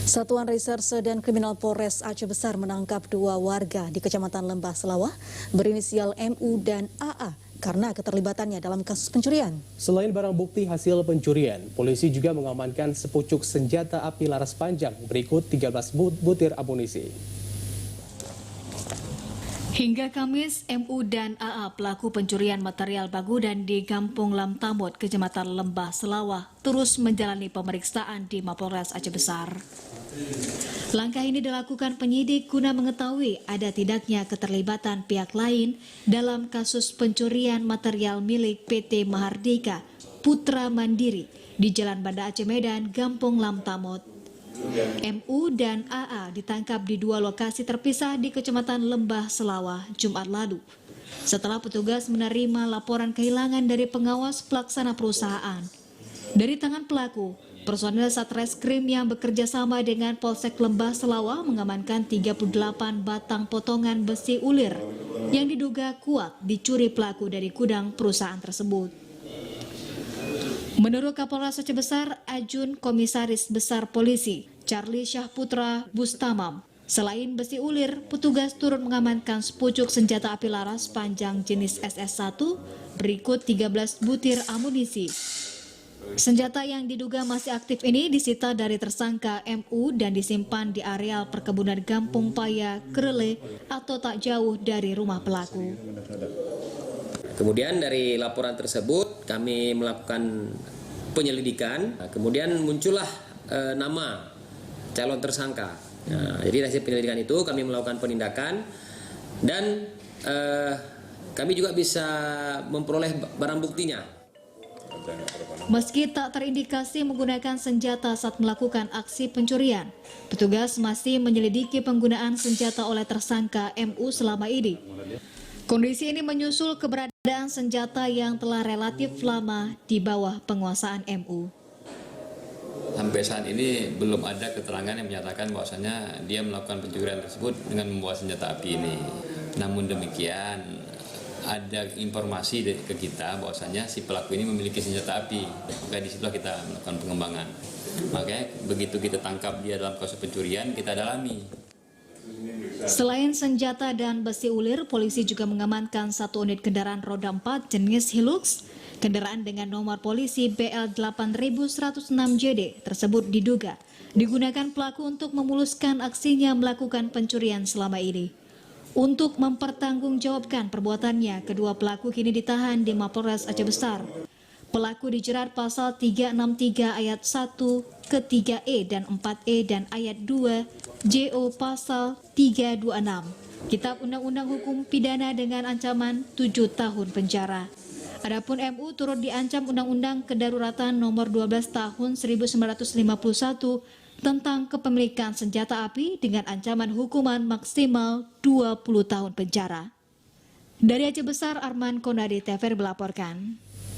Satuan Reserse dan Kriminal Polres Aceh Besar menangkap dua warga di Kecamatan Lembah Selawah berinisial MU dan AA karena keterlibatannya dalam kasus pencurian. Selain barang bukti hasil pencurian, polisi juga mengamankan sepucuk senjata api laras panjang berikut 13 butir amunisi. Hingga Kamis, MU dan AA pelaku pencurian material bangunan di Kampung Lamtamot, Kecamatan Lembah Selawah, terus menjalani pemeriksaan di Mapolres Aceh Besar. Langkah ini dilakukan penyidik guna mengetahui ada tidaknya keterlibatan pihak lain dalam kasus pencurian material milik PT Mahardika Putra Mandiri di Jalan Banda Aceh Medan, Kampung Lamtamot. MU dan AA ditangkap di dua lokasi terpisah di Kecamatan Lembah Selawah Jumat lalu. Setelah petugas menerima laporan kehilangan dari pengawas pelaksana perusahaan. Dari tangan pelaku, personel Satreskrim yang bekerja sama dengan Polsek Lembah Selawah mengamankan 38 batang potongan besi ulir yang diduga kuat dicuri pelaku dari gudang perusahaan tersebut. Menurut Kapolres Aceh Besar, Ajun Komisaris Besar Polisi, Charlie Syahputra Bustamam, selain besi ulir, petugas turut mengamankan sepucuk senjata api laras panjang jenis SS1 berikut 13 butir amunisi. Senjata yang diduga masih aktif ini disita dari tersangka MU dan disimpan di areal perkebunan Kampung Paya, Kerele atau tak jauh dari rumah pelaku. Kemudian dari laporan tersebut kami melakukan penyelidikan, kemudian muncullah nama calon tersangka. Jadi dari penyelidikan itu kami melakukan penindakan dan kami juga bisa memperoleh barang buktinya. Meski tak terindikasi menggunakan senjata saat melakukan aksi pencurian, petugas masih menyelidiki penggunaan senjata oleh tersangka MU selama ini. Kondisi ini menyusul keberadaan senjata yang telah relatif lama di bawah penguasaan MU. Sampai saat ini belum ada keterangan yang menyatakan bahwasanya dia melakukan pencurian tersebut dengan membawa senjata api ini. Namun demikian, ada informasi ke kita bahwasanya si pelaku ini memiliki senjata api. Maka disitulah kita melakukan pengembangan. Makanya begitu kita tangkap dia dalam kasus pencurian, kita dalami. Selain senjata dan besi ulir, polisi juga mengamankan satu unit kendaraan roda 4 jenis Hilux. Kendaraan dengan nomor polisi BL 8106JD tersebut diduga digunakan pelaku untuk memuluskan aksinya melakukan pencurian selama ini. Untuk mempertanggungjawabkan perbuatannya, kedua pelaku kini ditahan di Mapolres Aceh Besar. Pelaku dijerat pasal 363 ayat 1 ke 3E dan 4E dan ayat 2 JO pasal 326 Kitab Undang-Undang Hukum Pidana dengan ancaman 7 tahun penjara. Adapun MU turut diancam Undang-Undang Kedaruratan Nomor 12 Tahun 1951 tentang kepemilikan senjata api dengan ancaman hukuman maksimal 20 tahun penjara. Dari Aceh Besar, Arman Konadi TVRI melaporkan.